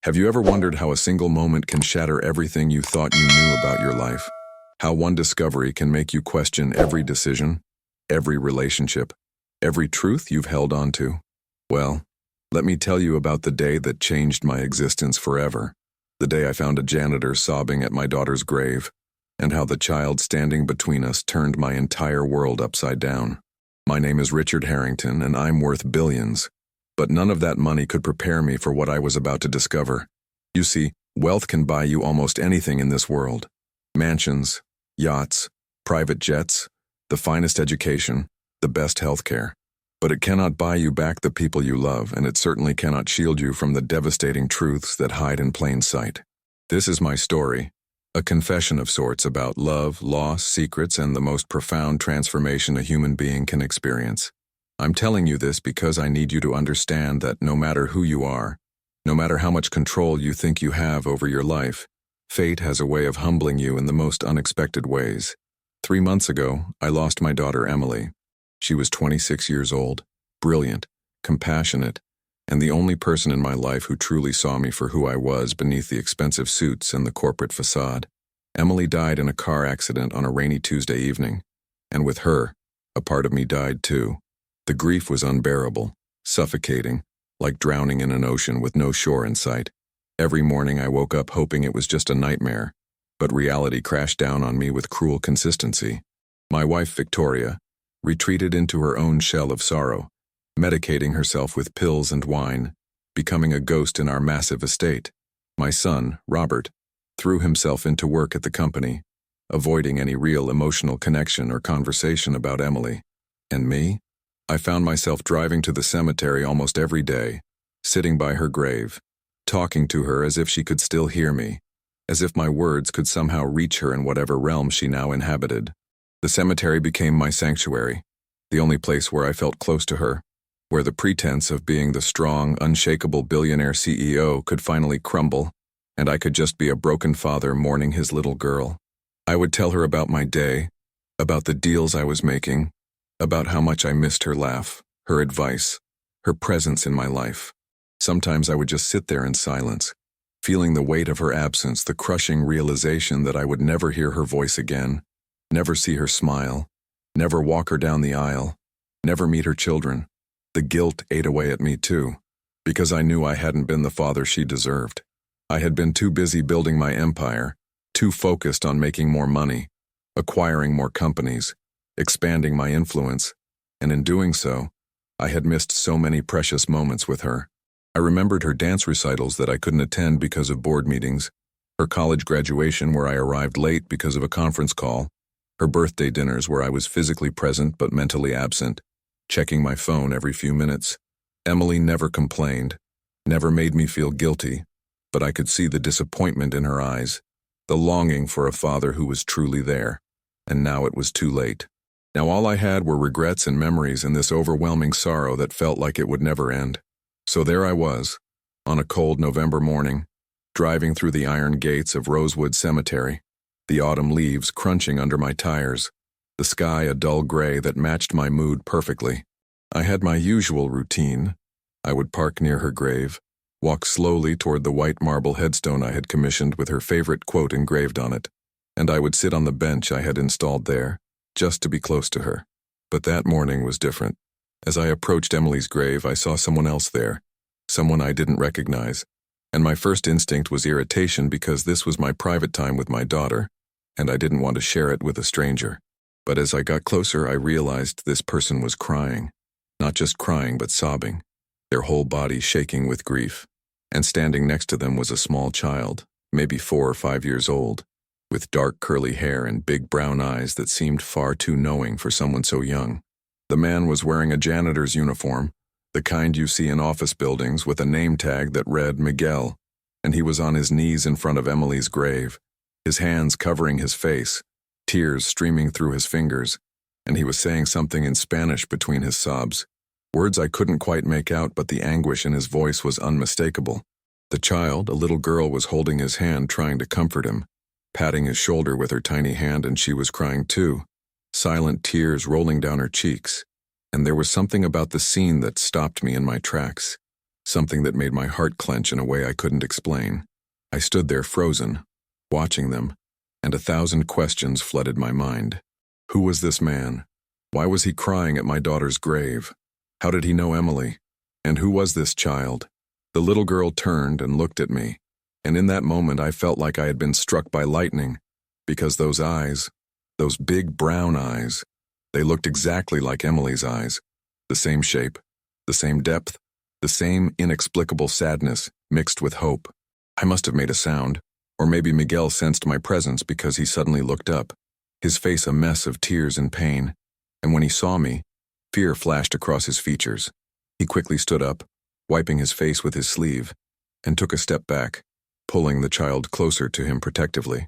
Have you ever wondered how a single moment can shatter everything you thought you knew about your life? How one discovery can make you question every decision, every relationship, every truth you've held on to? Well, let me tell you about the day that changed my existence forever. The day I found a janitor sobbing at my daughter's grave, and how the child standing between us turned my entire world upside down. My name is Richard Harrington, and I'm worth billions. But none of that money could prepare me for what I was about to discover. You see, wealth can buy you almost anything in this world. Mansions, yachts, private jets, the finest education, the best health care. But it cannot buy you back the people you love, and it certainly cannot shield you from the devastating truths that hide in plain sight. This is my story, a confession of sorts about love, loss, secrets, and the most profound transformation a human being can experience. I'm telling you this because I need you to understand that no matter who you are, no matter how much control you think you have over your life, fate has a way of humbling you in the most unexpected ways. 3 months ago, I lost my daughter Emily. She was 26 years old, brilliant, compassionate, and the only person in my life who truly saw me for who I was beneath the expensive suits and the corporate facade. Emily died in a car accident on a rainy Tuesday evening, and with her, a part of me died too. The grief was unbearable, suffocating, like drowning in an ocean with no shore in sight. Every morning I woke up hoping it was just a nightmare, but reality crashed down on me with cruel consistency. My wife, Victoria, retreated into her own shell of sorrow, medicating herself with pills and wine, becoming a ghost in our massive estate. My son, Robert, threw himself into work at the company, avoiding any real emotional connection or conversation about Emily. And me? I found myself driving to the cemetery almost every day, sitting by her grave, talking to her as if she could still hear me, as if my words could somehow reach her in whatever realm she now inhabited. The cemetery became my sanctuary, the only place where I felt close to her, where the pretense of being the strong, unshakable billionaire CEO could finally crumble, and I could just be a broken father mourning his little girl. I would tell her about my day, about the deals I was making, about how much I missed her laugh, her advice, her presence in my life. Sometimes I would just sit there in silence, feeling the weight of her absence, the crushing realization that I would never hear her voice again, never see her smile, never walk her down the aisle, never meet her children. The guilt ate away at me too, because I knew I hadn't been the father she deserved. I had been too busy building my empire, too focused on making more money, acquiring more companies, expanding my influence, and in doing so, I had missed so many precious moments with her. I remembered her dance recitals that I couldn't attend because of board meetings, her college graduation where I arrived late because of a conference call, her birthday dinners where I was physically present but mentally absent, checking my phone every few minutes. Emily never complained, never made me feel guilty, but I could see the disappointment in her eyes, the longing for a father who was truly there, and now it was too late. Now all I had were regrets and memories and this overwhelming sorrow that felt like it would never end. So there I was, on a cold November morning, driving through the iron gates of Rosewood Cemetery, the autumn leaves crunching under my tires, the sky a dull gray that matched my mood perfectly. I had my usual routine. I would park near her grave, walk slowly toward the white marble headstone I had commissioned with her favorite quote engraved on it, and I would sit on the bench I had installed there, just to be close to her. But that morning was different. As I approached Emily's grave, I saw someone else there, someone I didn't recognize, and my first instinct was irritation because this was my private time with my daughter, and I didn't want to share it with a stranger. But as I got closer, I realized this person was crying. Not just crying, but sobbing, their whole body shaking with grief. And standing next to them was a small child, maybe 4 or 5 years old, with dark curly hair and big brown eyes that seemed far too knowing for someone so young. The man was wearing a janitor's uniform, the kind you see in office buildings with a name tag that read Miguel, and he was on his knees in front of Emily's grave, his hands covering his face, tears streaming through his fingers, and he was saying something in Spanish between his sobs. Words I couldn't quite make out, but the anguish in his voice was unmistakable. The child, a little girl, was holding his hand trying to comfort him, patting his shoulder with her tiny hand, and she was crying too, silent tears rolling down her cheeks. And there was something about the scene that stopped me in my tracks. something that made my heart clench in a way I couldn't explain. I stood there frozen, watching them, and 1,000 questions flooded my mind. Who was this man? Why was he crying at my daughter's grave? How did he know Emily? And who was this child? The little girl turned and looked at me, and in that moment I felt like I had been struck by lightning, because those eyes, those big brown eyes, they looked exactly like Emily's eyes, the same shape, the same depth, the same inexplicable sadness mixed with hope. I must have made a sound, or maybe Miguel sensed my presence because he suddenly looked up, his face a mess of tears and pain, and when he saw me, fear flashed across his features. He quickly stood up, wiping his face with his sleeve, and took a step back, pulling the child closer to him protectively.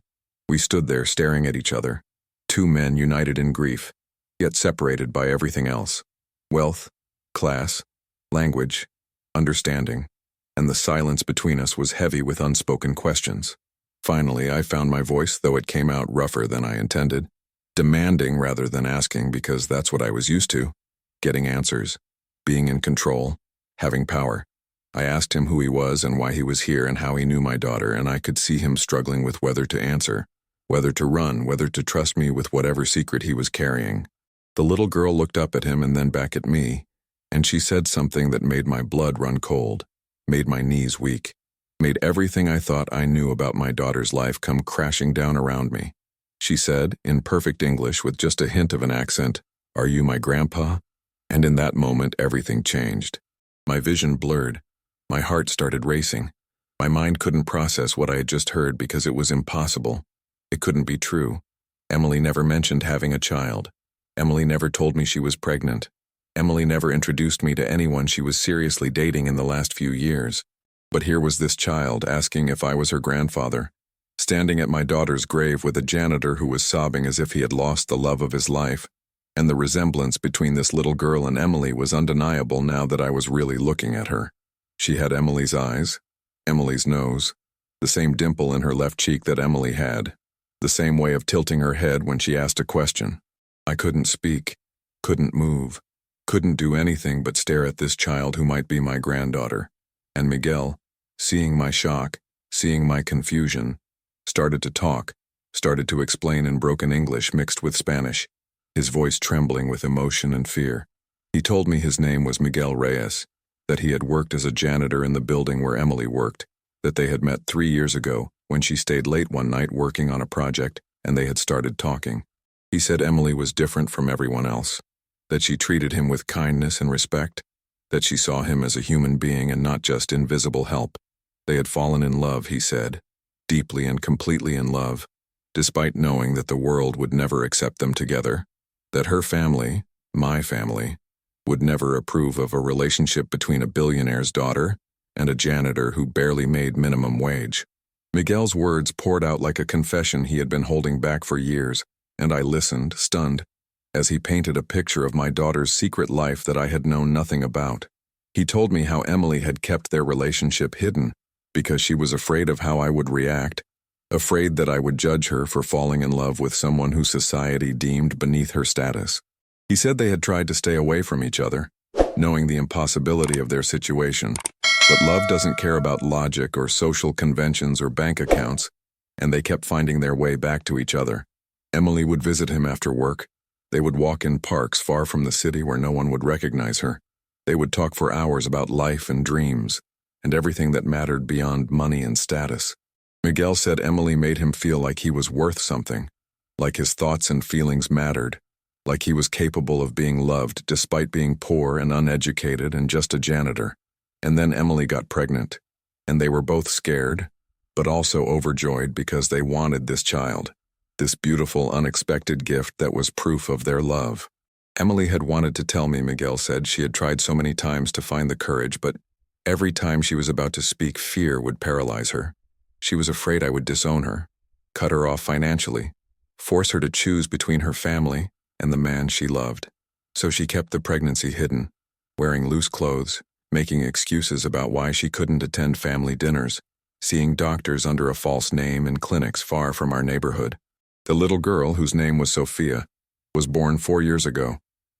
We stood there staring at each other, two men united in grief, yet separated by everything else: wealth, class, language, understanding, and the silence between us was heavy with unspoken questions. Finally, I found my voice, though it came out rougher than I intended, demanding rather than asking, because that's what I was used to: getting answers, being in control, having power. I asked him who he was and why he was here and how he knew my daughter, and I could see him struggling with whether to answer, whether to run, whether to trust me with whatever secret he was carrying. The little girl looked up at him and then back at me, and she said something that made my blood run cold, made my knees weak, made everything I thought I knew about my daughter's life come crashing down around me. She said, in perfect English with just a hint of an accent, "Are you my grandpa?" And in that moment, everything changed. My vision blurred. My heart started racing. My mind couldn't process what I had just heard because it was impossible. It couldn't be true. Emily never mentioned having a child. Emily never told me she was pregnant. Emily never introduced me to anyone she was seriously dating in the last few years. But here was this child asking if I was her grandfather, standing at my daughter's grave with a janitor who was sobbing as if he had lost the love of his life. And the resemblance between this little girl and Emily was undeniable now that I was really looking at her. She had Emily's eyes, Emily's nose, the same dimple in her left cheek that Emily had, the same way of tilting her head when she asked a question. I couldn't speak, couldn't move, couldn't do anything but stare at this child who might be my granddaughter. And Miguel, seeing my shock, seeing my confusion, started to talk, started to explain in broken English mixed with Spanish, his voice trembling with emotion and fear. He told me his name was Miguel Reyes, that he had worked as a janitor in the building where Emily worked, that they had met 3 years ago when she stayed late one night working on a project and they had started talking. He said Emily was different from everyone else, that she treated him with kindness and respect, that she saw him as a human being and not just invisible help. They had fallen in love, he said, deeply and completely in love, despite knowing that the world would never accept them together, that her family, my family, would never approve of a relationship between a billionaire's daughter and a janitor who barely made minimum wage. Miguel's words poured out like a confession he had been holding back for years, and I listened, stunned, as he painted a picture of my daughter's secret life that I had known nothing about. He told me how Emily had kept their relationship hidden because she was afraid of how I would react, afraid that I would judge her for falling in love with someone who society deemed beneath her status. He said they had tried to stay away from each other, knowing the impossibility of their situation. But love doesn't care about logic or social conventions or bank accounts, and they kept finding their way back to each other. Emily would visit him after work. They would walk in parks far from the city where no one would recognize her. They would talk for hours about life and dreams, and everything that mattered beyond money and status. Miguel said Emily made him feel like he was worth something, like his thoughts and feelings mattered, like he was capable of being loved despite being poor and uneducated and just a janitor. And then Emily got pregnant, and they were both scared, but also overjoyed because they wanted this child, this beautiful, unexpected gift that was proof of their love. Emily had wanted to tell me, Miguel said. She had tried so many times to find the courage, but every time she was about to speak, fear would paralyze her. She was afraid I would disown her, cut her off financially, force her to choose between her family and the man she loved. So she kept the pregnancy hidden, wearing loose clothes, making excuses about why she couldn't attend family dinners, seeing doctors under a false name in clinics far from our neighborhood. The little girl, whose name was Sophia, was born 4 years ago,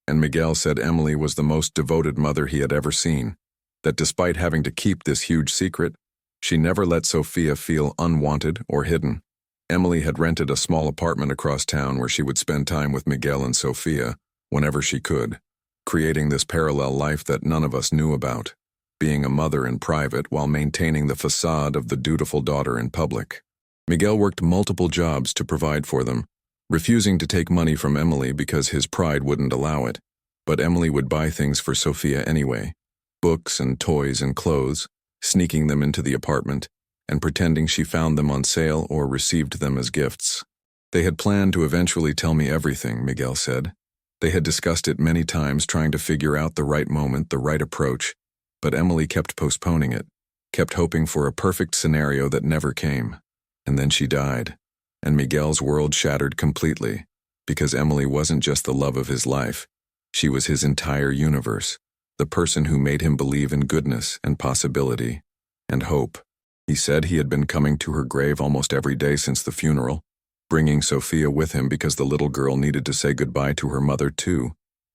and Miguel said Emily was the most devoted mother he had ever seen. that despite having to keep this huge secret, she never let Sophia feel unwanted or hidden. Emily had rented a small apartment across town where she would spend time with Miguel and Sophia whenever she could, creating this parallel life that none of us knew about, being a mother in private while maintaining the facade of the dutiful daughter in public. Miguel worked multiple jobs to provide for them, refusing to take money from Emily because his pride wouldn't allow it. But Emily would buy things for Sophia anyway, books and toys and clothes, sneaking them into the apartment and pretending she found them on sale or received them as gifts. They had planned to eventually tell me everything, Miguel said. They had discussed it many times, trying to figure out the right moment, the right approach, but Emily kept postponing it, kept hoping for a perfect scenario that never came. And then she died, and Miguel's world shattered completely, because Emily wasn't just the love of his life. She was his entire universe, the person who made him believe in goodness and possibility and hope. He said he had been coming to her grave almost every day since the funeral, bringing Sophia with him because the little girl needed to say goodbye to her mother too,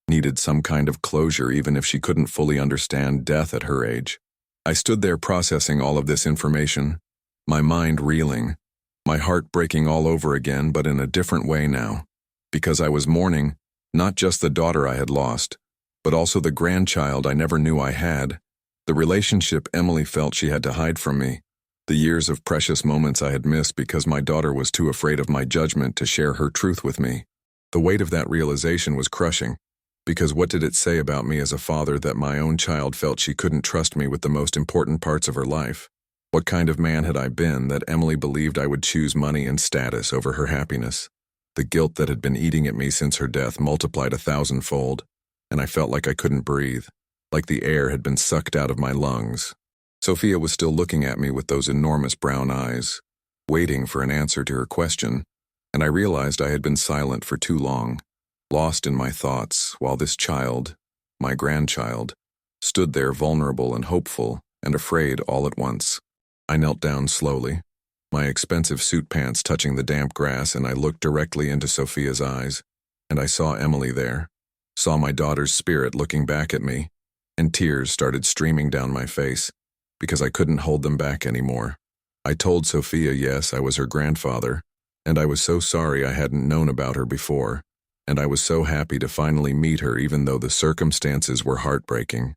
needed some kind of closure even if she couldn't fully understand death at her age. I stood there processing all of this information, my mind reeling, my heart breaking all over again, but in a different way now, because I was mourning not just the daughter I had lost, but also the grandchild I never knew I had, the relationship Emily felt she had to hide from me, the years of precious moments I had missed because my daughter was too afraid of my judgment to share her truth with me. The weight of that realization was crushing, because what did it say about me as a father that my own child felt she couldn't trust me with the most important parts of her life? What kind of man had I been that Emily believed I would choose money and status over her happiness? The guilt that had been eating at me since her death multiplied 1,000-fold, and I felt like I couldn't breathe, like the air had been sucked out of my lungs. Sophia was still looking at me with those enormous brown eyes, waiting for an answer to her question, and I realized I had been silent for too long, lost in my thoughts, while this child, my grandchild, stood there vulnerable and hopeful and afraid all at once. I knelt down slowly, my expensive suit pants touching the damp grass, and I looked directly into Sophia's eyes, and I saw Emily there, saw my daughter's spirit looking back at me, and tears started streaming down my face, because I couldn't hold them back anymore. I told Sophia, yes, I was her grandfather, and I was so sorry I hadn't known about her before, and I was so happy to finally meet her even though the circumstances were heartbreaking.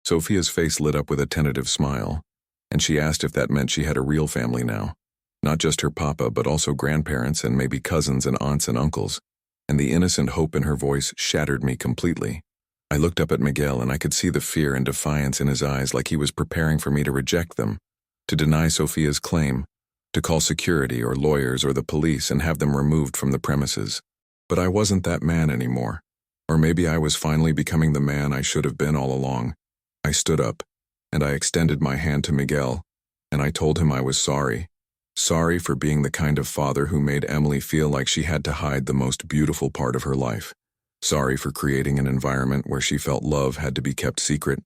Sophia's face lit up with a tentative smile, and she asked if that meant she had a real family now, not just her papa but also grandparents and maybe cousins and aunts and uncles, and the innocent hope in her voice shattered me completely. I looked up at Miguel and I could see the fear and defiance in his eyes, like he was preparing for me to reject them, to deny Sophia's claim, to call security or lawyers or the police and have them removed from the premises. But I wasn't that man anymore. Or maybe I was finally becoming the man I should have been all along. I stood up, and I extended my hand to Miguel, and I told him I was sorry. Sorry for being the kind of father who made Emily feel like she had to hide the most beautiful part of her life. Sorry for creating an environment where she felt love had to be kept secret.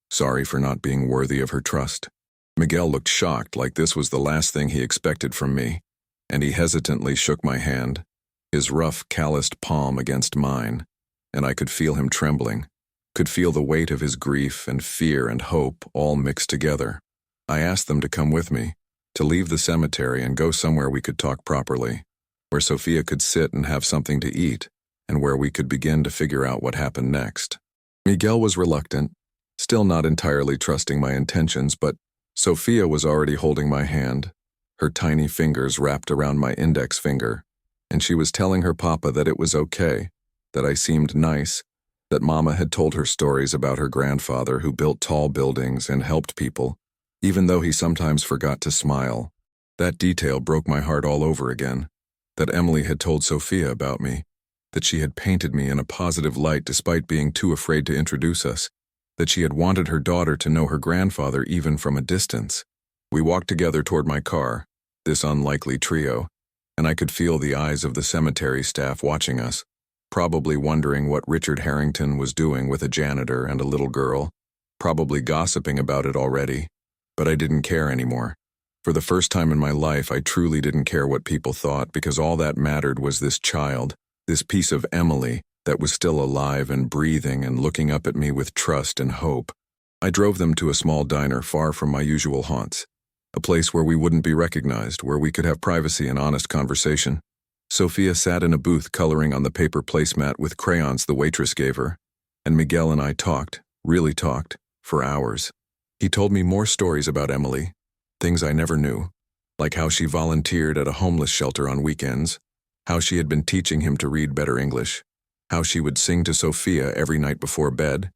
Sorry for not being worthy of her trust. Miguel looked shocked, like this was the last thing he expected from me, and he hesitantly shook my hand, his rough, calloused palm against mine, and I could feel him trembling, could feel the weight of his grief and fear and hope all mixed together. I asked them to come with me, to leave the cemetery and go somewhere we could talk properly, where Sophia could sit and have something to eat, and where we could begin to figure out what happened next. Miguel was reluctant, still not entirely trusting my intentions, but Sophia was already holding my hand, her tiny fingers wrapped around my index finger, and she was telling her papa that it was okay, that I seemed nice, that Mama had told her stories about her grandfather who built tall buildings and helped people, even though he sometimes forgot to smile. That detail broke my heart all over again, that Emily had told Sophia about me, that she had painted me in a positive light despite being too afraid to introduce us, that she had wanted her daughter to know her grandfather even from a distance. We walked together toward my car, this unlikely trio, and I could feel the eyes of the cemetery staff watching us, probably wondering what Richard Harrington was doing with a janitor and a little girl, probably gossiping about it already, but I didn't care anymore. For the first time in my life, I truly didn't care what people thought, because all that mattered was this child, this piece of Emily that was still alive and breathing and looking up at me with trust and hope. I drove them to a small diner far from my usual haunts, a place where we wouldn't be recognized, where we could have privacy and honest conversation. Sophia sat in a booth coloring on the paper placemat with crayons the waitress gave her, and Miguel and I talked, really talked, for hours. He told me more stories about Emily, things I never knew, like how she volunteered at a homeless shelter on weekends, how she had been teaching him to read better English, how she would sing to Sophia every night before bed,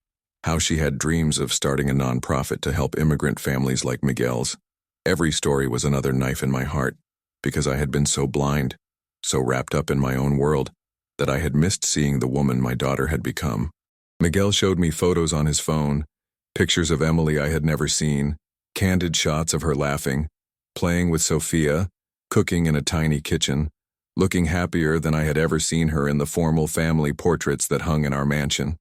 how she had dreams of starting a nonprofit to help immigrant families like Miguel's. Every story was another knife in my heart, because I had been so blind, so wrapped up in my own world, that I had missed seeing the woman my daughter had become. Miguel showed me photos on his phone, pictures of Emily I had never seen, candid shots of her laughing, playing with Sophia, cooking in a tiny kitchen, looking happier than I had ever seen her in the formal family portraits that hung in our mansion.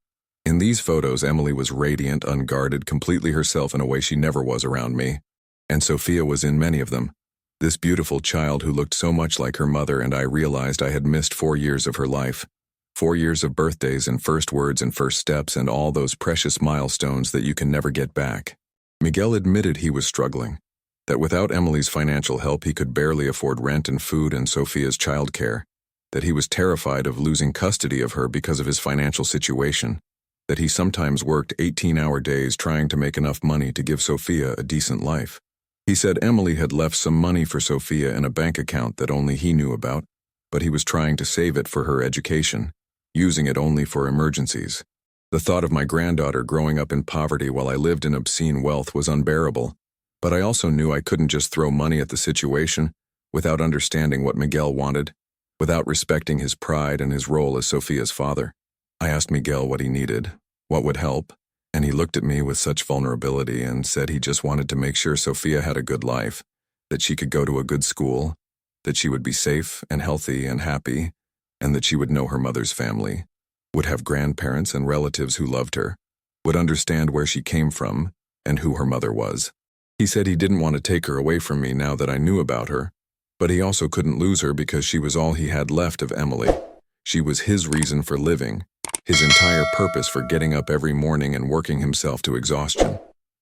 In these photos, Emily was radiant, unguarded, completely herself in a way she never was around me. And Sophia was in many of them, this beautiful child who looked so much like her mother, and I realized I had missed 4 years of her life. 4 years of birthdays and first words and first steps and all those precious milestones that you can never get back. Miguel admitted he was struggling, that without Emily's financial help he could barely afford rent and food and Sophia's childcare, that he was terrified of losing custody of her because of his financial situation, that he sometimes worked 18-hour days trying to make enough money to give Sophia a decent life. He said Emily had left some money for Sophia in a bank account that only he knew about, but he was trying to save it for her education, using it only for emergencies. The thought of my granddaughter growing up in poverty while I lived in obscene wealth was unbearable, but I also knew I couldn't just throw money at the situation without understanding what Miguel wanted, without respecting his pride and his role as Sophia's father. I asked Miguel what he needed, what would help, and he looked at me with such vulnerability and said he just wanted to make sure Sophia had a good life, that she could go to a good school, that she would be safe and healthy and happy, and that she would know her mother's family, would have grandparents and relatives who loved her, would understand where she came from and who her mother was. He said he didn't want to take her away from me now that I knew about her, but he also couldn't lose her because she was all he had left of Emily. She was his reason for living, his entire purpose for getting up every morning and working himself to exhaustion.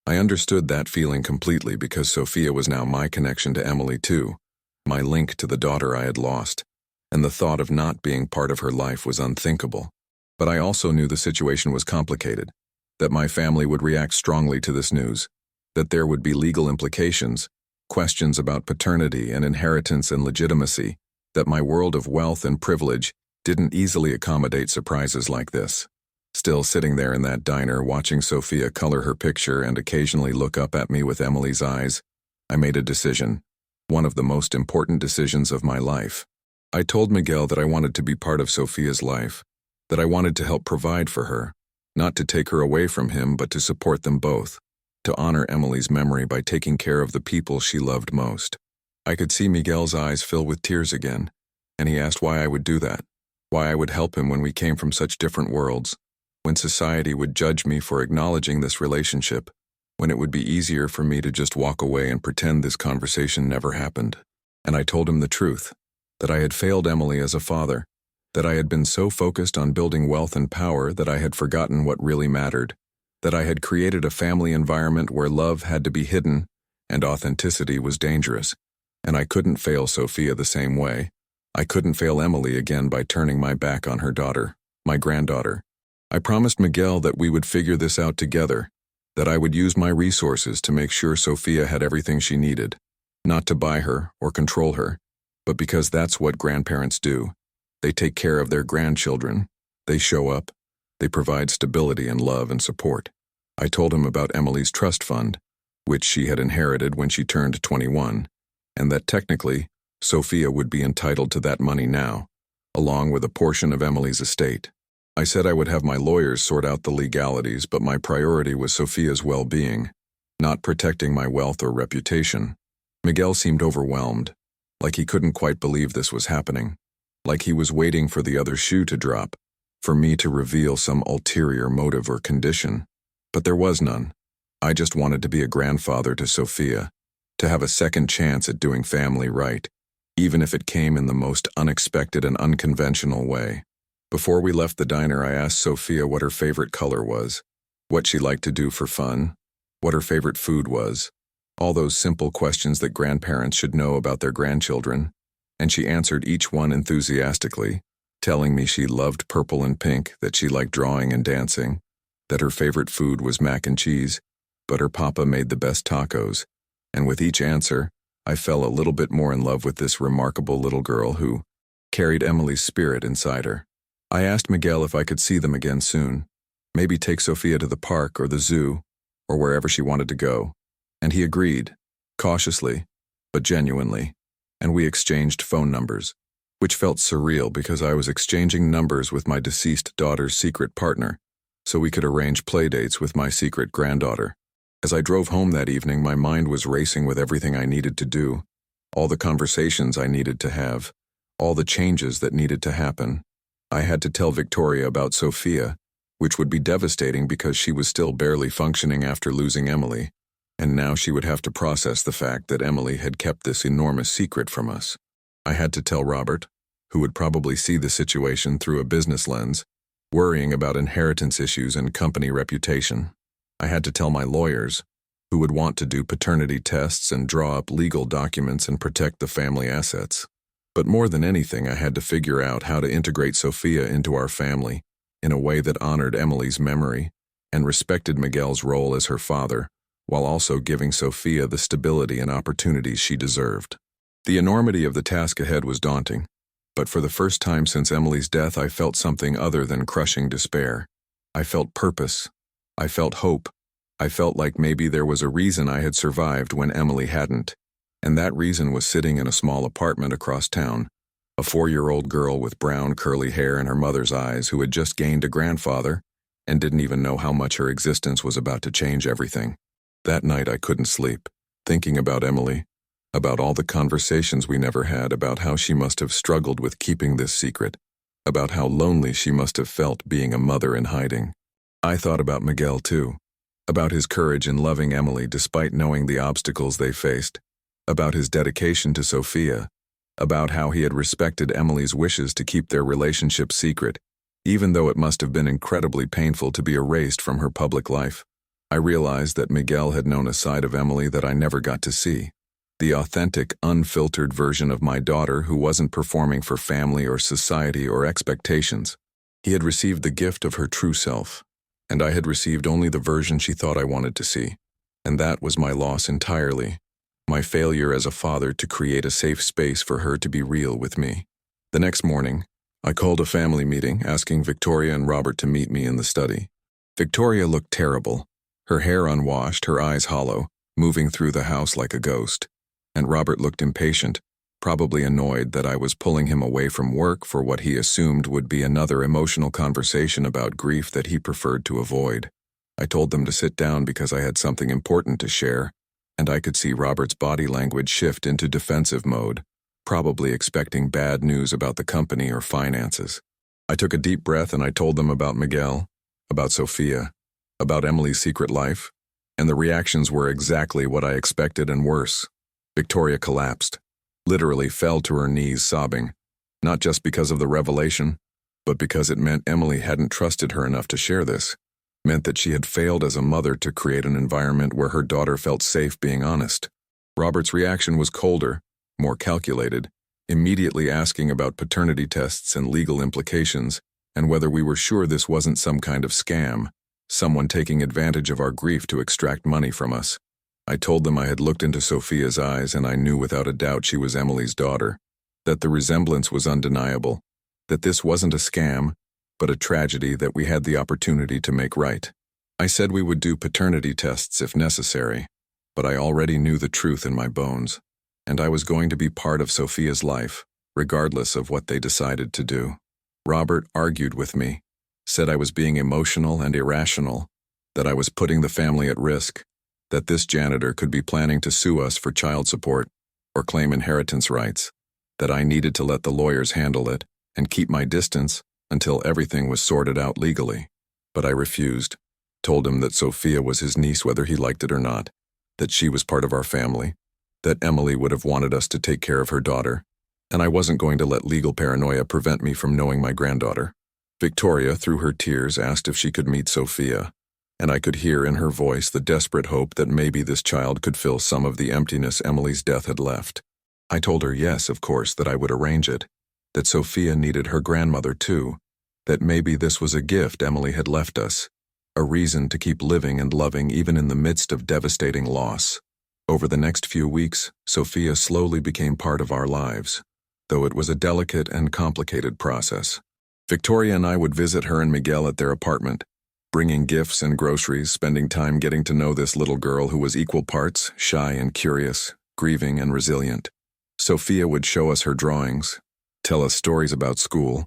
I understood that feeling completely because Sophia was now my connection to Emily too, my link to the daughter I had lost, and the thought of not being part of her life was unthinkable. But I also knew the situation was complicated, that my family would react strongly to this news, that there would be legal implications, questions about paternity and inheritance and legitimacy, that my world of wealth and privilege didn't easily accommodate surprises like this. Still sitting there in that diner, watching Sophia color her picture and occasionally look up at me with Emily's eyes, I made a decision, one of the most important decisions of my life. I told Miguel that I wanted to be part of Sophia's life, that I wanted to help provide for her, not to take her away from him, but to support them both, to honor Emily's memory by taking care of the people she loved most. I could see Miguel's eyes fill with tears again, and he asked why I would do that, why I would help him when we came from such different worlds, when society would judge me for acknowledging this relationship, when it would be easier for me to just walk away and pretend this conversation never happened. And I told him the truth, that I had failed Emily as a father, that I had been so focused on building wealth and power that I had forgotten what really mattered, that I had created a family environment where love had to be hidden and authenticity was dangerous, and I couldn't fail Sophia the same way. I couldn't fail Emily again by turning my back on her daughter, my granddaughter. I promised Miguel that we would figure this out together, that I would use my resources to make sure Sophia had everything she needed, not to buy her or control her, but because that's what grandparents do. They take care of their grandchildren, they show up, they provide stability and love and support. I told him about Emily's trust fund, which she had inherited when she turned 21, and that technically, Sophia would be entitled to that money now, along with a portion of Emily's estate. I said I would have my lawyers sort out the legalities, but my priority was Sophia's well-being, not protecting my wealth or reputation. Miguel seemed overwhelmed, like he couldn't quite believe this was happening, like he was waiting for the other shoe to drop, for me to reveal some ulterior motive or condition. But there was none. I just wanted to be a grandfather to Sophia, to have a second chance at doing family right, even if it came in the most unexpected and unconventional way. Before we left the diner, I asked Sophia what her favorite color was, what she liked to do for fun, what her favorite food was, all those simple questions that grandparents should know about their grandchildren, and she answered each one enthusiastically, telling me she loved purple and pink, that she liked drawing and dancing, that her favorite food was mac and cheese, but her papa made the best tacos, and with each answer, I fell a little bit more in love with this remarkable little girl who carried Emily's spirit inside her. I asked Miguel if I could see them again soon, maybe take Sophia to the park or the zoo, or wherever she wanted to go, and he agreed, cautiously, but genuinely, and we exchanged phone numbers, which felt surreal because I was exchanging numbers with my deceased daughter's secret partner, so we could arrange playdates with my secret granddaughter. As I drove home that evening, my mind was racing with everything I needed to do, all the conversations I needed to have, all the changes that needed to happen. I had to tell Victoria about Sophia, which would be devastating because she was still barely functioning after losing Emily, and now she would have to process the fact that Emily had kept this enormous secret from us. I had to tell Robert, who would probably see the situation through a business lens, worrying about inheritance issues and company reputation. I had to tell my lawyers, who would want to do paternity tests and draw up legal documents and protect the family assets. But more than anything, I had to figure out how to integrate Sophia into our family in a way that honored Emily's memory and respected Miguel's role as her father, while also giving Sophia the stability and opportunities she deserved. The enormity of the task ahead was daunting, but for the first time since Emily's death, I felt something other than crushing despair. I felt purpose. I felt hope. I felt like maybe there was a reason I had survived when Emily hadn't, and that reason was sitting in a small apartment across town, a 4-year-old girl with brown curly hair in her mother's eyes who had just gained a grandfather and didn't even know how much her existence was about to change everything. That night I couldn't sleep, thinking about Emily, about all the conversations we never had, about how she must have struggled with keeping this secret, about how lonely she must have felt being a mother in hiding. I thought about Miguel too, about his courage in loving Emily despite knowing the obstacles they faced, about his dedication to Sophia, about how he had respected Emily's wishes to keep their relationship secret, even though it must have been incredibly painful to be erased from her public life. I realized that Miguel had known a side of Emily that I never got to see, the authentic, unfiltered version of my daughter who wasn't performing for family or society or expectations. He had received the gift of her true self, and I had received only the version she thought I wanted to see, and that was my loss entirely, my failure as a father to create a safe space for her to be real with me. The next morning, I called a family meeting asking Victoria and Robert to meet me in the study. Victoria looked terrible, her hair unwashed, her eyes hollow, moving through the house like a ghost, and Robert looked impatient, probably annoyed that I was pulling him away from work for what he assumed would be another emotional conversation about grief that he preferred to avoid. I told them to sit down because I had something important to share, and I could see Robert's body language shift into defensive mode, probably expecting bad news about the company or finances. I took a deep breath and I told them about Miguel, about Sophia, about Emily's secret life, and the reactions were exactly what I expected and worse. Victoria collapsed, literally fell to her knees sobbing, not just because of the revelation, but because it meant Emily hadn't trusted her enough to share this, meant that she had failed as a mother to create an environment where her daughter felt safe being honest. Robert's reaction was colder, more calculated, immediately asking about paternity tests and legal implications, and whether we were sure this wasn't some kind of scam, someone taking advantage of our grief to extract money from us. I told them I had looked into Sophia's eyes and I knew without a doubt she was Emily's daughter, that the resemblance was undeniable, that this wasn't a scam, but a tragedy that we had the opportunity to make right. I said we would do paternity tests if necessary, but I already knew the truth in my bones, and I was going to be part of Sophia's life, regardless of what they decided to do. Robert argued with me, said I was being emotional and irrational, that I was putting the family at risk, that this janitor could be planning to sue us for child support or claim inheritance rights, that I needed to let the lawyers handle it and keep my distance until everything was sorted out legally. But I refused, told him that Sophia was his niece whether he liked it or not, that she was part of our family, that Emily would have wanted us to take care of her daughter, and I wasn't going to let legal paranoia prevent me from knowing my granddaughter. Victoria, through her tears, asked if she could meet Sophia, and I could hear in her voice the desperate hope that maybe this child could fill some of the emptiness Emily's death had left. I told her yes, of course, that I would arrange it, that Sophia needed her grandmother too, that maybe this was a gift Emily had left us, a reason to keep living and loving even in the midst of devastating loss. Over the next few weeks, Sophia slowly became part of our lives, though it was a delicate and complicated process. Victoria and I would visit her and Miguel at their apartment, bringing gifts and groceries, spending time getting to know this little girl who was equal parts shy and curious, grieving and resilient. Sophia would show us her drawings, tell us stories about school,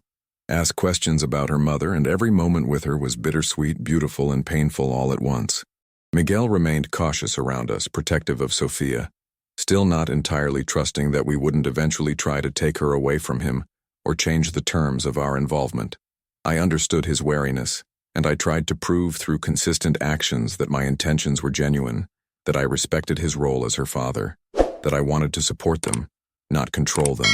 ask questions about her mother, and every moment with her was bittersweet, beautiful, and painful all at once. Miguel remained cautious around us, protective of Sophia, still not entirely trusting that we wouldn't eventually try to take her away from him or change the terms of our involvement. I understood his wariness, and I tried to prove through consistent actions that my intentions were genuine, that I respected his role as her father, that I wanted to support them, not control them.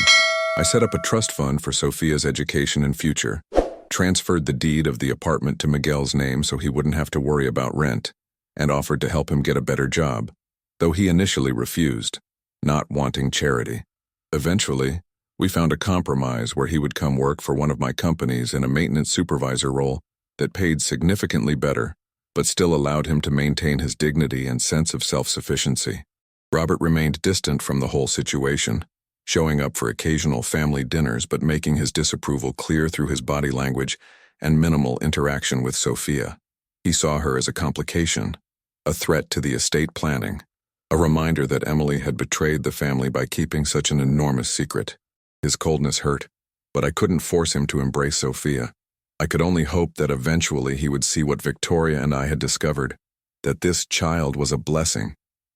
I set up a trust fund for Sophia's education and future, transferred the deed of the apartment to Miguel's name so he wouldn't have to worry about rent, and offered to help him get a better job, though he initially refused, not wanting charity. Eventually, we found a compromise where he would come work for one of my companies in a maintenance supervisor role that paid significantly better, but still allowed him to maintain his dignity and sense of self-sufficiency. Robert remained distant from the whole situation, showing up for occasional family dinners but making his disapproval clear through his body language and minimal interaction with Sophia. He saw her as a complication, a threat to the estate planning, a reminder that Emily had betrayed the family by keeping such an enormous secret. His coldness hurt, but I couldn't force him to embrace Sophia. I could only hope that eventually he would see what Victoria and I had discovered, that this child was a blessing,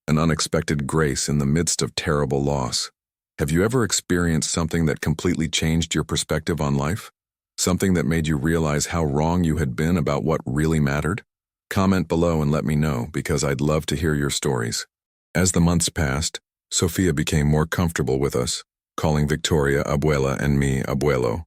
an unexpected grace in the midst of terrible loss. Have you ever experienced something that completely changed your perspective on life? Something that made you realize how wrong you had been about what really mattered? Comment below and let me know, because I'd love to hear your stories. As the months passed, Sophia became more comfortable with us, calling Victoria abuela and me abuelo,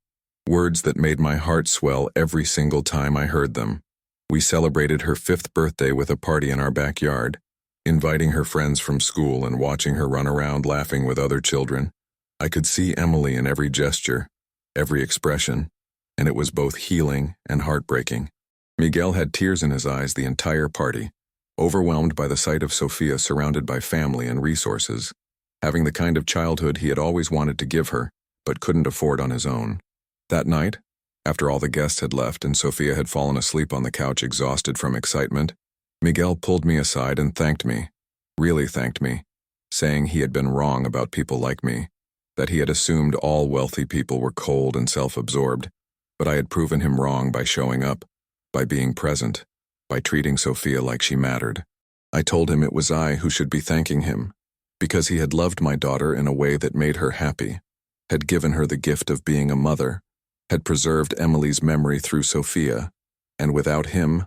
words that made my heart swell every single time I heard them. We celebrated her 5th birthday with a party in our backyard, inviting her friends from school and watching her run around laughing with other children. I could see Emily in every gesture, every expression, and it was both healing and heartbreaking. Miguel had tears in his eyes the entire party, overwhelmed by the sight of Sophia surrounded by family and resources, having the kind of childhood he had always wanted to give her, but couldn't afford on his own. That night, after all the guests had left and Sophia had fallen asleep on the couch exhausted from excitement, Miguel pulled me aside and thanked me, really thanked me, saying he had been wrong about people like me, that he had assumed all wealthy people were cold and self-absorbed, but I had proven him wrong by showing up, by being present, by treating Sophia like she mattered. I told him it was I who should be thanking him, because he had loved my daughter in a way that made her happy, had given her the gift of being a mother, had preserved Emily's memory through Sophia, and without him,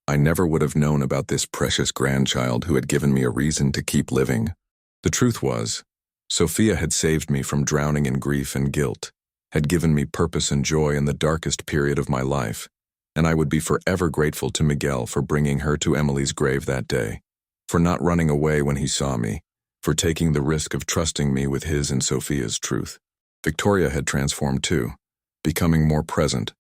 I never would have known about this precious grandchild who had given me a reason to keep living. The truth was, Sophia had saved me from drowning in grief and guilt, had given me purpose and joy in the darkest period of my life, and I would be forever grateful to Miguel for bringing her to Emily's grave that day, for not running away when he saw me, for taking the risk of trusting me with his and Sophia's truth. Victoria had transformed too, becoming more present,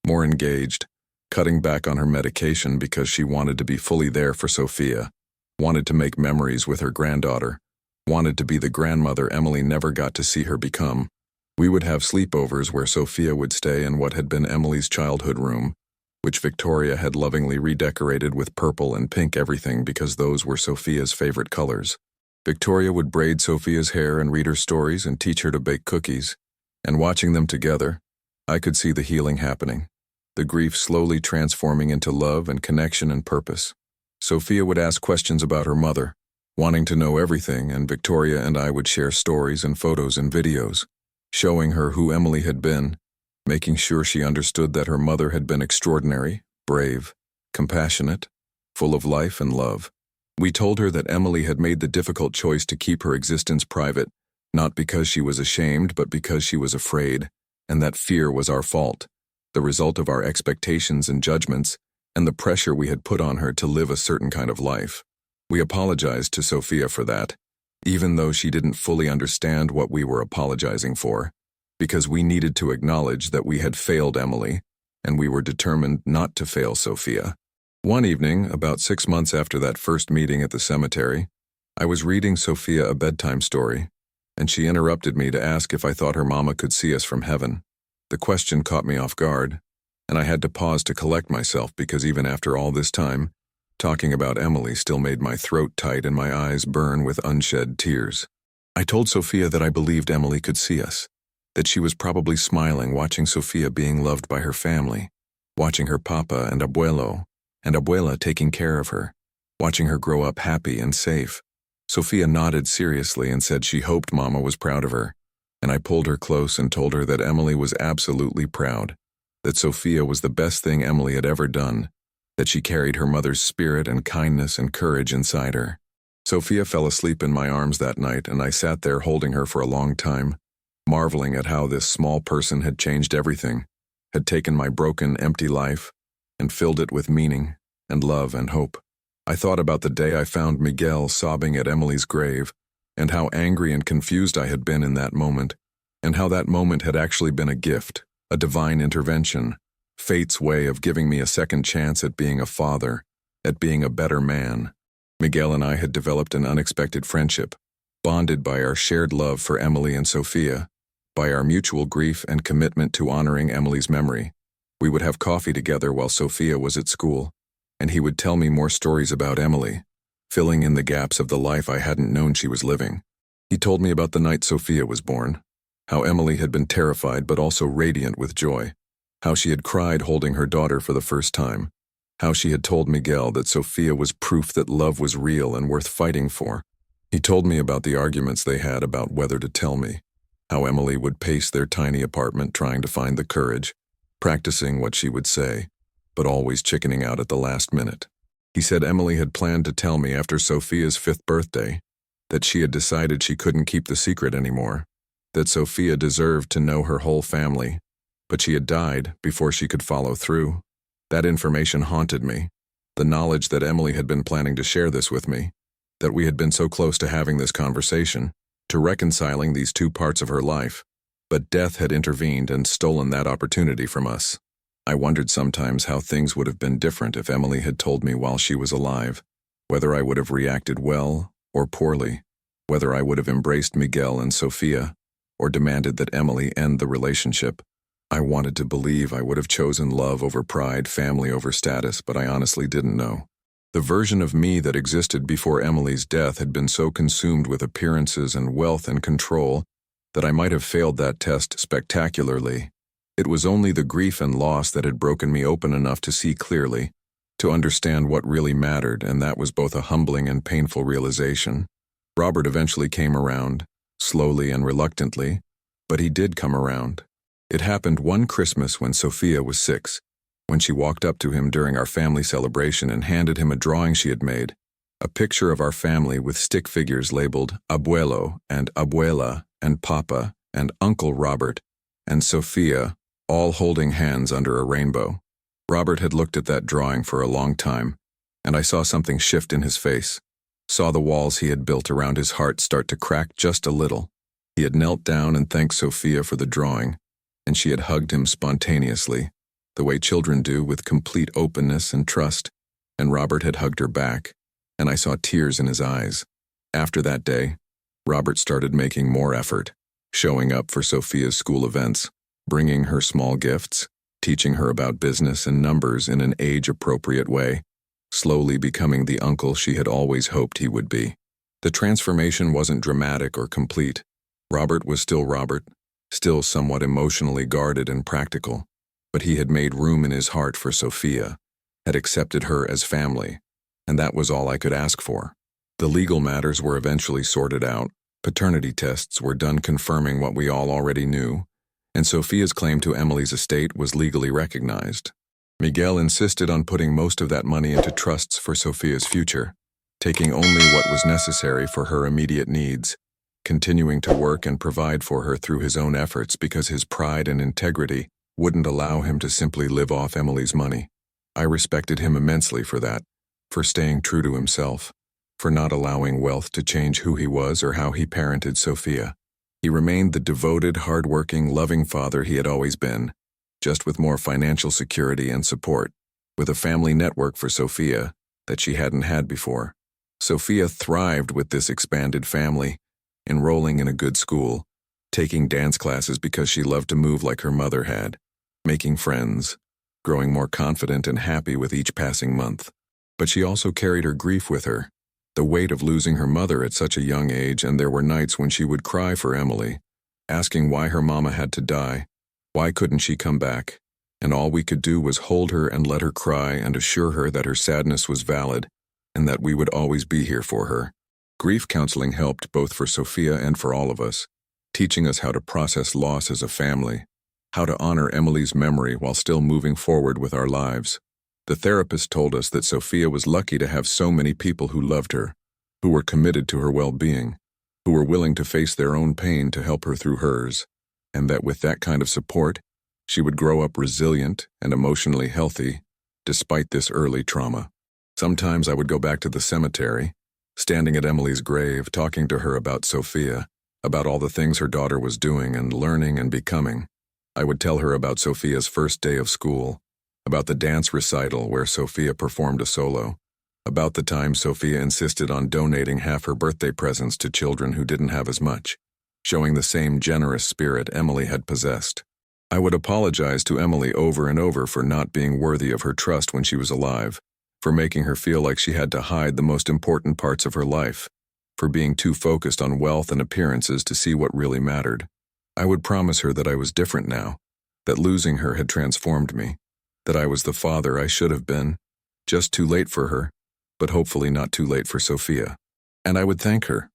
more engaged, cutting back on her medication because she wanted to be fully there for Sophia, wanted to make memories with her granddaughter, wanted to be the grandmother Emily never got to see her become. We would have sleepovers where Sophia would stay in what had been Emily's childhood room, which Victoria had lovingly redecorated with purple and pink everything because those were Sophia's favorite colors. Victoria would braid Sophia's hair and read her stories and teach her to bake cookies, and watching them together, I could see the healing happening, the grief slowly transforming into love and connection and purpose. Sophia would ask questions about her mother, wanting to know everything, and Victoria and I would share stories and photos and videos, showing her who Emily had been, making sure she understood that her mother had been extraordinary, brave, compassionate, full of life and love. We told her that Emily had made the difficult choice to keep her existence private, not because she was ashamed but because she was afraid, and that fear was our fault, the result of our expectations and judgments, and the pressure we had put on her to live a certain kind of life. We apologized to Sophia for that, even though she didn't fully understand what we were apologizing for, because we needed to acknowledge that we had failed Emily, and we were determined not to fail Sophia. One evening, about 6 months after that first meeting at the cemetery, I was reading Sophia a bedtime story, and she interrupted me to ask if I thought her mama could see us from heaven. The question caught me off guard, and I had to pause to collect myself because even after all this time, talking about Emily still made my throat tight and my eyes burn with unshed tears. I told Sophia that I believed Emily could see us, that she was probably smiling watching Sophia being loved by her family, watching her papa and abuela taking care of her, watching her grow up happy and safe. Sophia nodded seriously and said she hoped Mama was proud of her, and I pulled her close and told her that Emily was absolutely proud, that Sophia was the best thing Emily had ever done, that she carried her mother's spirit and kindness and courage inside her. Sophia fell asleep in my arms that night, and I sat there holding her for a long time, marveling at how this small person had changed everything, had taken my broken, empty life, and filled it with meaning and love and hope. I thought about the day I found Miguel sobbing at Emily's grave, and how angry and confused I had been in that moment, and how that moment had actually been a gift, a divine intervention, fate's way of giving me a second chance at being a father, at being a better man. Miguel and I had developed an unexpected friendship, bonded by our shared love for Emily and Sophia, by our mutual grief and commitment to honoring Emily's memory. We would have coffee together while Sophia was at school, and he would tell me more stories about Emily, filling in the gaps of the life I hadn't known she was living. He told me about the night Sophia was born, how Emily had been terrified but also radiant with joy, how she had cried holding her daughter for the first time, how she had told Miguel that Sophia was proof that love was real and worth fighting for. He told me about the arguments they had about whether to tell me, how Emily would pace their tiny apartment trying to find the courage, practicing what she would say, but always chickening out at the last minute. He said Emily had planned to tell me after Sophia's 5th birthday that she had decided she couldn't keep the secret anymore, that Sophia deserved to know her whole family, but she had died before she could follow through. That information haunted me, the knowledge that Emily had been planning to share this with me, that we had been so close to having this conversation, to reconciling these two parts of her life, but death had intervened and stolen that opportunity from us. I wondered sometimes how things would have been different if Emily had told me while she was alive, whether I would have reacted well or poorly, whether I would have embraced Miguel and Sophia, or demanded that Emily end the relationship. I wanted to believe I would have chosen love over pride, family over status, but I honestly didn't know. The version of me that existed before Emily's death had been so consumed with appearances and wealth and control that I might have failed that test spectacularly. It was only the grief and loss that had broken me open enough to see clearly, to understand what really mattered, and that was both a humbling and painful realization. Robert eventually came around, slowly and reluctantly, but he did come around. It happened one Christmas when Sophia was 6, when she walked up to him during our family celebration and handed him a drawing she had made, a picture of our family with stick figures labeled Abuelo and Abuela and Papa and Uncle Robert and Sophia, all holding hands under a rainbow. Robert had looked at that drawing for a long time, and I saw something shift in his face, saw the walls he had built around his heart start to crack just a little. He had knelt down and thanked Sophia for the drawing, and she had hugged him spontaneously, the way children do with complete openness and trust, and Robert had hugged her back, and I saw tears in his eyes. After that day, Robert started making more effort, showing up for Sophia's school events, bringing her small gifts, teaching her about business and numbers in an age-appropriate way, slowly becoming the uncle she had always hoped he would be. The transformation wasn't dramatic or complete. Robert was still Robert, still somewhat emotionally guarded and practical, but he had made room in his heart for Sophia, had accepted her as family, and that was all I could ask for. The legal matters were eventually sorted out, paternity tests were done confirming what we all already knew, and Sophia's claim to Emily's estate was legally recognized. Miguel insisted on putting most of that money into trusts for Sophia's future, taking only what was necessary for her immediate needs, continuing to work and provide for her through his own efforts because his pride and integrity wouldn't allow him to simply live off Emily's money. I respected him immensely for that, for staying true to himself, for not allowing wealth to change who he was or how he parented Sophia. He remained the devoted, hard-working, loving father he had always been, just with more financial security and support, with a family network for Sophia that she hadn't had before. Sophia thrived with this expanded family, enrolling in a good school, taking dance classes because she loved to move like her mother had, making friends, growing more confident and happy with each passing month. But she also carried her grief with her, the weight of losing her mother at such a young age, and there were nights when she would cry for Emily, asking why her mama had to die, why couldn't she come back, and all we could do was hold her and let her cry and assure her that her sadness was valid and that we would always be here for her. Grief counseling helped both for Sophia and for all of us, teaching us how to process loss as a family, how to honor Emily's memory while still moving forward with our lives. The therapist told us that Sophia was lucky to have so many people who loved her, who were committed to her well-being, who were willing to face their own pain to help her through hers, and that with that kind of support, she would grow up resilient and emotionally healthy despite this early trauma. Sometimes I would go back to the cemetery, standing at Emily's grave, talking to her about Sophia, about all the things her daughter was doing and learning and becoming. I would tell her about Sophia's first day of school, about the dance recital where Sophia performed a solo, about the time Sophia insisted on donating half her birthday presents to children who didn't have as much, showing the same generous spirit Emily had possessed. I would apologize to Emily over and over for not being worthy of her trust when she was alive, for making her feel like she had to hide the most important parts of her life, for being too focused on wealth and appearances to see what really mattered. I would promise her that I was different now, that losing her had transformed me, that I was the father I should have been, just too late for her, but hopefully not too late for Sophia. And I would thank her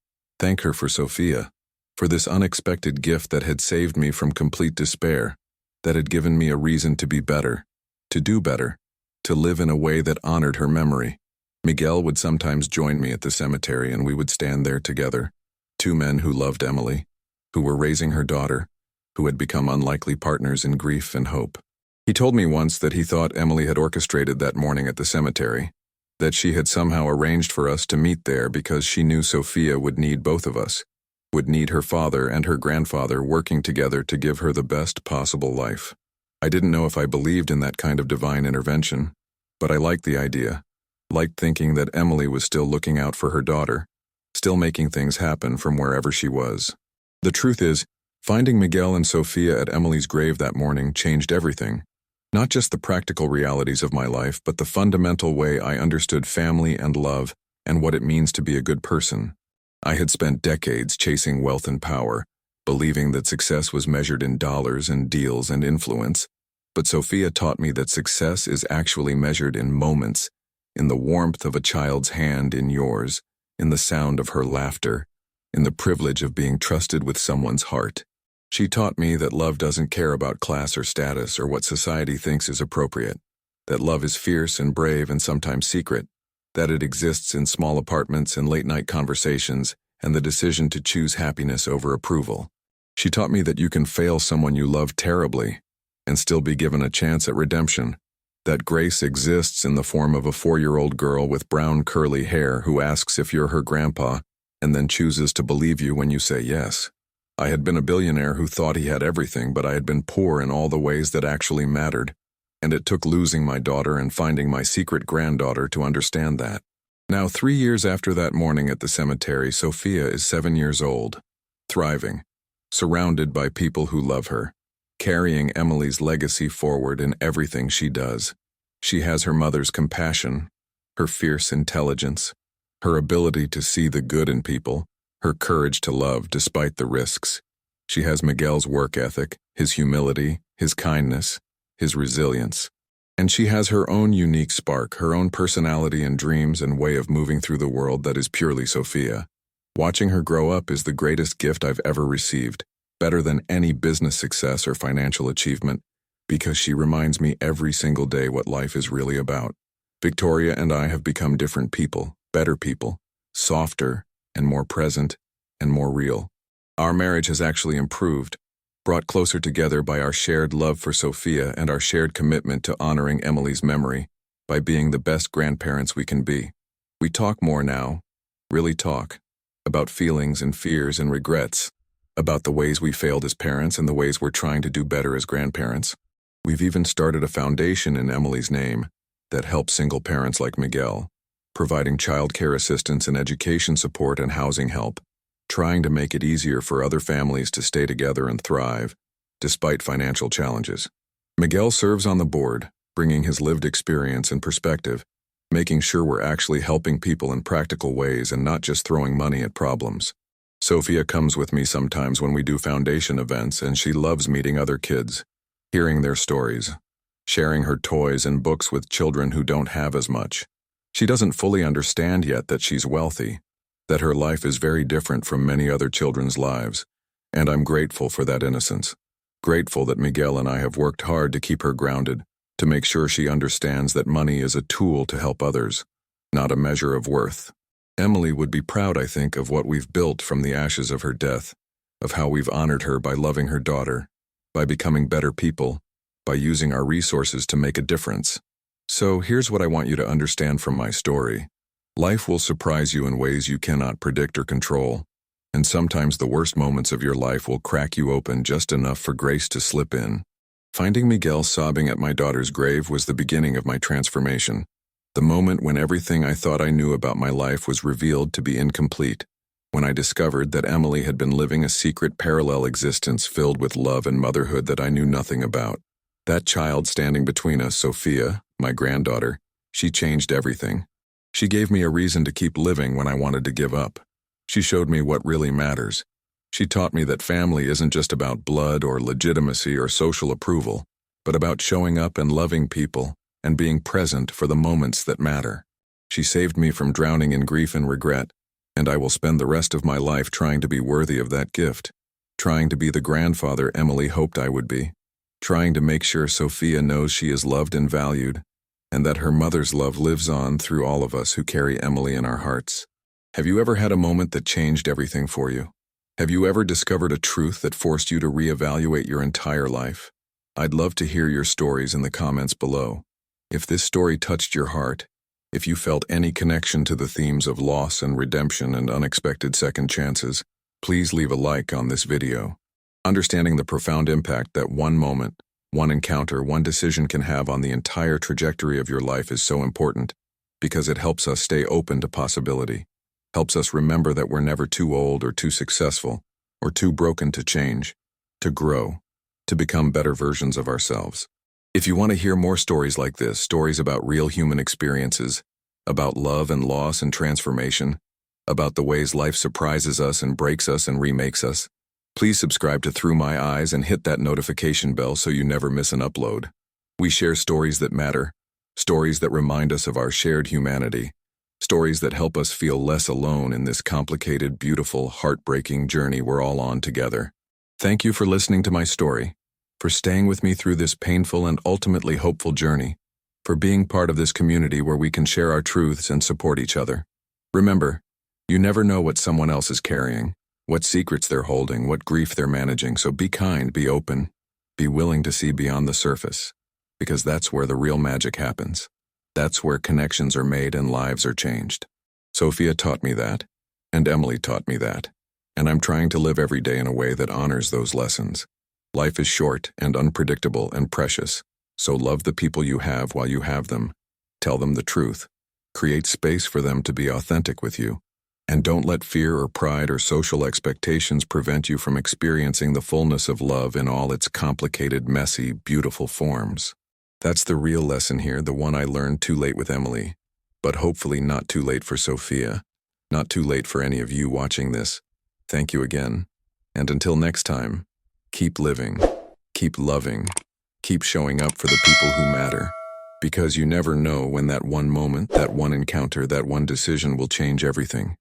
for Sophia, for this unexpected gift that had saved me from complete despair, that had given me a reason to be better, to do better, to live in a way that honored her memory. Miguel would sometimes join me at the cemetery and we would stand there together, two men who loved Emily, who were raising her daughter, who had become unlikely partners in grief and hope. He told me once that he thought Emily had orchestrated that morning at the cemetery, that she had somehow arranged for us to meet there because she knew Sophia would need both of us, would need her father and her grandfather working together to give her the best possible life. I didn't know if I believed in that kind of divine intervention, but I liked the idea, liked thinking that Emily was still looking out for her daughter, still making things happen from wherever she was. The truth is, finding Miguel and Sophia at Emily's grave that morning changed everything. Not just the practical realities of my life, but the fundamental way I understood family and love and what it means to be a good person. I had spent decades chasing wealth and power, believing that success was measured in dollars and deals and influence, but Sophia taught me that success is actually measured in moments, in the warmth of a child's hand in yours, in the sound of her laughter, in the privilege of being trusted with someone's heart. She taught me that love doesn't care about class or status or what society thinks is appropriate, that love is fierce and brave and sometimes secret, that it exists in small apartments and late-night conversations and the decision to choose happiness over approval. She taught me that you can fail someone you love terribly and still be given a chance at redemption, that grace exists in the form of a 4-year-old girl with brown curly hair who asks if you're her grandpa and then chooses to believe you when you say yes. I had been a billionaire who thought he had everything, but I had been poor in all the ways that actually mattered, and it took losing my daughter and finding my secret granddaughter to understand that. Now, 3 years after that morning at the cemetery, Sophia is 7 years old, thriving, surrounded by people who love her, carrying Emily's legacy forward in everything she does. She has her mother's compassion, her fierce intelligence, her ability to see the good in people, her courage to love despite the risks. She has Miguel's work ethic, his humility, his kindness, his resilience. And she has her own unique spark, her own personality and dreams and way of moving through the world that is purely Sophia. Watching her grow up is the greatest gift I've ever received, better than any business success or financial achievement, because she reminds me every single day what life is really about. Victoria and I have become different people, better people, softer, and more present, and more real. Our marriage has actually improved, brought closer together by our shared love for Sophia and our shared commitment to honoring Emily's memory. by being the best grandparents we can be. We talk more now, really talk, about feelings and fears and regrets, about the ways we failed as parents and the ways we're trying to do better as grandparents. We've even started a foundation in Emily's name that helps single parents like Miguel, providing childcare assistance and education support and housing help, trying to make it easier for other families to stay together and thrive, despite financial challenges. Miguel serves on the board, bringing his lived experience and perspective, making sure we're actually helping people in practical ways and not just throwing money at problems. Sophia comes with me sometimes when we do foundation events, and she loves meeting other kids, hearing their stories, sharing her toys and books with children who don't have as much. She doesn't fully understand yet that she's wealthy, that her life is very different from many other children's lives, and I'm grateful for that innocence. Grateful that Miguel and I have worked hard to keep her grounded, to make sure she understands that money is a tool to help others, not a measure of worth. Emily would be proud, I think, of what we've built from the ashes of her death, of how we've honored her by loving her daughter, by becoming better people, by using our resources to make a difference. So here's what I want you to understand from my story. Life will surprise you in ways you cannot predict or control, and sometimes the worst moments of your life will crack you open just enough for grace to slip in. Finding Miguel sobbing at my daughter's grave was the beginning of my transformation, the moment when everything I thought I knew about my life was revealed to be incomplete, when I discovered that Emily had been living a secret parallel existence filled with love and motherhood that I knew nothing about. That child standing between us, Sophia, my granddaughter, she changed everything. She gave me a reason to keep living when I wanted to give up. She showed me what really matters. She taught me that family isn't just about blood or legitimacy or social approval, but about showing up and loving people and being present for the moments that matter. She saved me from drowning in grief and regret, and I will spend the rest of my life trying to be worthy of that gift, trying to be the grandfather Emily hoped I would be, trying to make sure Sophia knows she is loved and valued, and that her mother's love lives on through all of us who carry Emily in our hearts. Have you ever had a moment that changed everything for you? Have you ever discovered a truth that forced you to reevaluate your entire life? I'd love to hear your stories in the comments below. If this story touched your heart, if you felt any connection to the themes of loss and redemption and unexpected second chances, please leave a like on this video. Understanding the profound impact that one moment, one encounter, one decision can have on the entire trajectory of your life is so important, because it helps us stay open to possibility, helps us remember that we're never too old or too successful or too broken to change, to grow, to become better versions of ourselves. If you want to hear more stories like this, stories about real human experiences, about love and loss and transformation, about the ways life surprises us and breaks us and remakes us, please subscribe to Through My Eyes and hit that notification bell so you never miss an upload. We share stories that matter, stories that remind us of our shared humanity, stories that help us feel less alone in this complicated, beautiful, heartbreaking journey we're all on together. Thank you for listening to my story, for staying with me through this painful and ultimately hopeful journey, for being part of this community where we can share our truths and support each other. Remember, you never know what someone else is carrying, what secrets they're holding, what grief they're managing, so be kind, be open, be willing to see beyond the surface, because that's where the real magic happens. That's where connections are made and lives are changed. Sophia taught me that, and Emily taught me that, and I'm trying to live every day in a way that honors those lessons. Life is short and unpredictable and precious, so love the people you have while you have them. Tell them the truth. Create space for them to be authentic with you. And don't let fear or pride or social expectations prevent you from experiencing the fullness of love in all its complicated, messy, beautiful forms. That's the real lesson here, the one I learned too late with Emily, but hopefully not too late for Sophia, not too late for any of you watching this. Thank you again, and until next time, keep living, keep loving, keep showing up for the people who matter, because you never know when that one moment, that one encounter, that one decision will change everything.